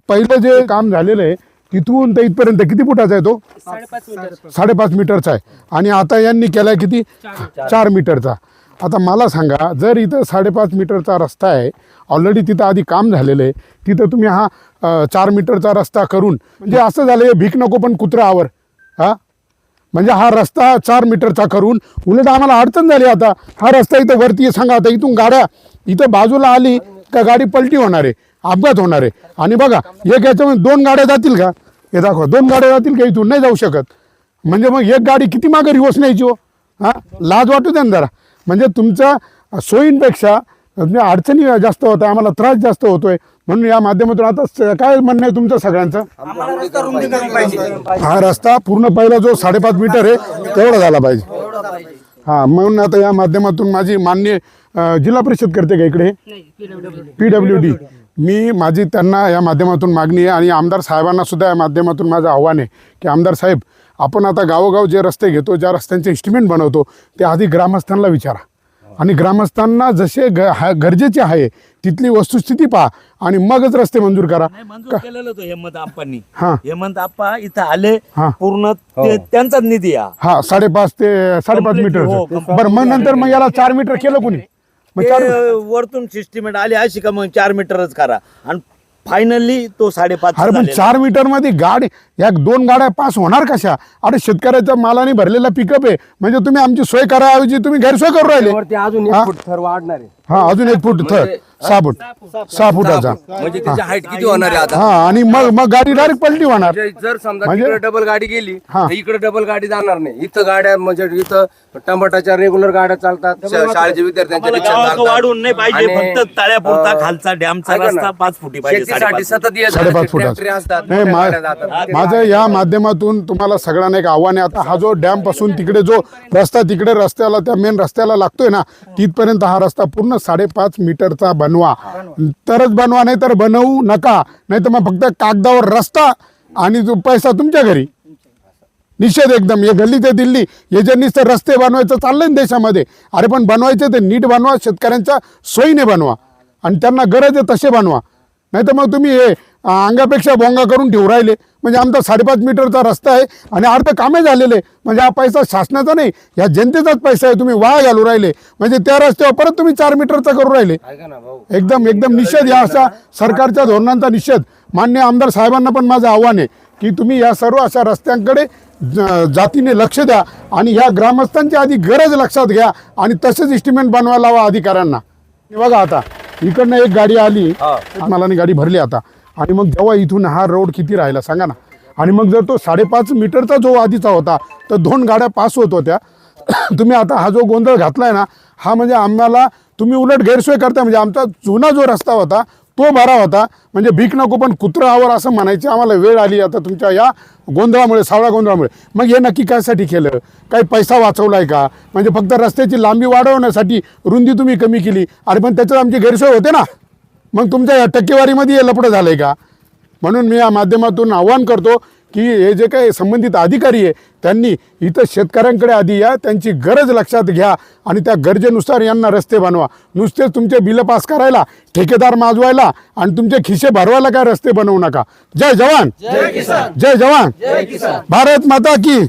पहिलं जे काम झालेलं आहे तिथून तर इथपर्यंत किती फुटाचा आहे तो? 5.5 मीटरचा आहे. आणि आता यांनी केलाय किती? 4 मीटरचा. आता मला सांगा, जर इथं 5.5 मीटरचा रस्ता आहे, ऑलरेडी तिथं आधी काम झालेलं आहे, तिथं तुम्ही हा 4 मीटरचा रस्ता करून म्हणजे असं झालं भीक नको पण कुत्र्यावर. हा म्हणजे हा रस्ता 4 मीटरचा करून उलट आम्हाला अडचण झाली. आता हा रस्ता इथं वरती सांगा, आता इथून गाड्या इथं बाजूला आली का गाडी पलटी होणार आहे, अपघात होणार आहे. आणि बघा एक याच्यामध्ये 2 गाड्या जातील का? हे दाखवा, 2 गाड्या जातील का? इथून नाही जाऊ शकत. म्हणजे मग एक गाडी किती मागे रिवर्स न्यायची हो? हां, लाज वाटू द्या ना जरा. म्हणजे तुमच्या सोयींपेक्षा अडचणी जास्त होत आहे, आम्हाला त्रास जास्त होतोय. म्हणून या माध्यमातून आता काय म्हणणं आहे तुमचं सगळ्यांचं? हा रस्ता पूर्ण पहिला जो 5.5 मीटर आहे तेवढा झाला पाहिजे. हा, म्हणून आता या माध्यमातून माझी मान्य जिल्हा परिषद करते का इकडे PWD, मी माझी त्यांना या माध्यमातून मागणी आहे. आणि आमदार साहेबांना सुद्धा या माध्यमातून माझं आव्हान आहे की आमदार साहेब, आपण आता गावोगाव जे रस्ते घेतो, ज्या रस्त्यांचे एस्टिमेट बनवतो, ते आधी ग्रामस्थांना विचारा. आणि ग्रामस्थांना जसे गरजेचे आहे तिथली वस्तुस्थिती पहा आणि मगच रस्ते मंजूर करा. मंजूर केलेलं होतं हेमंत आप्पांनी. हा. हेमंत आप्पा इथं आले, हा. पूर्ण त्यांचाच निधी हा 5.5 ते 5.5 मीटर. बरं, मग नंतर मग याला 4 मीटर केलं कोणी? मग वरतून सिस्टिमेट आली अशी का मग 4 मीटरच करा. आणि फायनली तो 5.5. अरे पण 4 मीटर मध्ये गाडी या 2 गाड्या पास होणार कशा? अरे शेतकऱ्याच्या मालाने भरलेला पिकअप आहे, म्हणजे तुम्ही आमची सोय कराऐवजी तुम्ही गैरसोय करू राहिले. अजून 1 फूट थर वाढणार आहे. हा, अजून 1 फूट थर, 6 फूट, 6 फुटाचा. म्हणजे त्याची हाईट किती होणार आहे आता? हा, आणि मग गाडी डायरेक्ट पलटी होणार. जर समजा तिकडे डबल गाडी गेली तर इकडे डबल गाडी जाणार नाही. इथं गाड्या म्हणजे इथं टमाटाच्या रेग्युलर गाड्या चालतात, शाळेच्या विद्यार्थ्यांच्या रिक्षा चालतात. वाढून नाही पाहिजे, फक्त तळ्यापुरता खालचा डॅमचा रस्ता 5 फुटी पाहिजे. शेतीसाठी सतत येत 5.5 फुटाचा. असतात. नाही, माझं या माध्यमातून तुम्हाला सगळ्यांना एक आव्हान आहे. आता हा जो डॅम पासून तिकडे जो रस्ता तिकडे रस्त्याला त्या मेन रस्त्याला लागतोय ना, तिथपर्यंत हा रस्ता पूर्ण 5.5 मीटरचा बनवा. तरच बनवा, नाही तर बनवू नका. नाही तर मग फक्त कागदावर रस्ता आणि जो पैसा तुमच्या घरी. निषेध एकदम. हे गल्ली ते दिल्ली हे जे नुसतं रस्ते बनवायचं चाललंय ना देशामध्ये, अरे पण बनवायचे ते नीट बनवा, शेतकऱ्यांच्या सोयीने बनवा आणि त्यांना गरज आहे तसे बनवा. नाही तर मग तुम्ही हे अंगापेक्षा भोंगा करून ठेवू राहिले. म्हणजे आमचा 5.5 मीटरचा रस्ता आहे आणि अर्ध कामे झालेले. म्हणजे हा पैसा शासनाचा नाही, या जनतेचाच पैसा आहे. तुम्ही वाया घालू राहिले. म्हणजे त्या रस्त्यावर परत तुम्ही 4 मीटरचा करू राहिले. एकदम निषेध. या अशा सरकारच्या धोरणांचा निषेध. मान्य आमदार साहेबांना पण माझं आव्हान आहे की तुम्ही या सर्व अशा रस्त्यांकडे जातीने लक्ष द्या आणि ह्या ग्रामस्थांची आधी गरज लक्षात घ्या आणि तसेच इस्टिमेट बनवायला लावा अधिकाऱ्यांना. बघा आता इकडनं एक गाडी आली, मला गाडी भरली आता. आणि मग जेव्हा इथून हा रोड किती राहिला सांगा ना. आणि मग जर तो 5.5 मीटरचा जो आधीचा होता तर 2 गाड्या पास होत होत्या. तुम्ही आता हा जो गोंधळ घातलाय ना, हा म्हणजे आम्हाला तुम्ही उलट गैरसोय करताय. म्हणजे आमचा जुना जो रस्ता होता तो बरा होता. म्हणजे भीक नको पण कुत्र्यावर असं म्हणायची आम्हाला वेळ आली आता तुमच्या या गोंधळामुळे, सावळा गोंधळामुळे. मग हे नक्की कायसाठी केलं? काही पैसा वाचवलाय का? म्हणजे फक्त रस्त्याची लांबी वाढवण्यासाठी रुंदी तुम्ही कमी केली. अरे पण त्याच्यात आमची गैरसोय होते ना. मग तुमच्या या टक्केवारीमध्ये हे लफडं झालंय का? म्हणून मी या माध्यमातून आवाहन करतो की हे जे काही संबंधित अधिकारी आहे त्यांनी इथं शेतकऱ्यांकडे आधी या, त्यांची गरज लक्षात घ्या आणि त्या गरजेनुसार यांना रस्ते बनवा. नुसतेच तुमचे बिल पास करायला, ठेकेदार माजवायला आणि तुमचे खिसे भरवायला काय रस्ते बनवू नका. जय जवान, जय किसान, जय जवान, भारत माता की.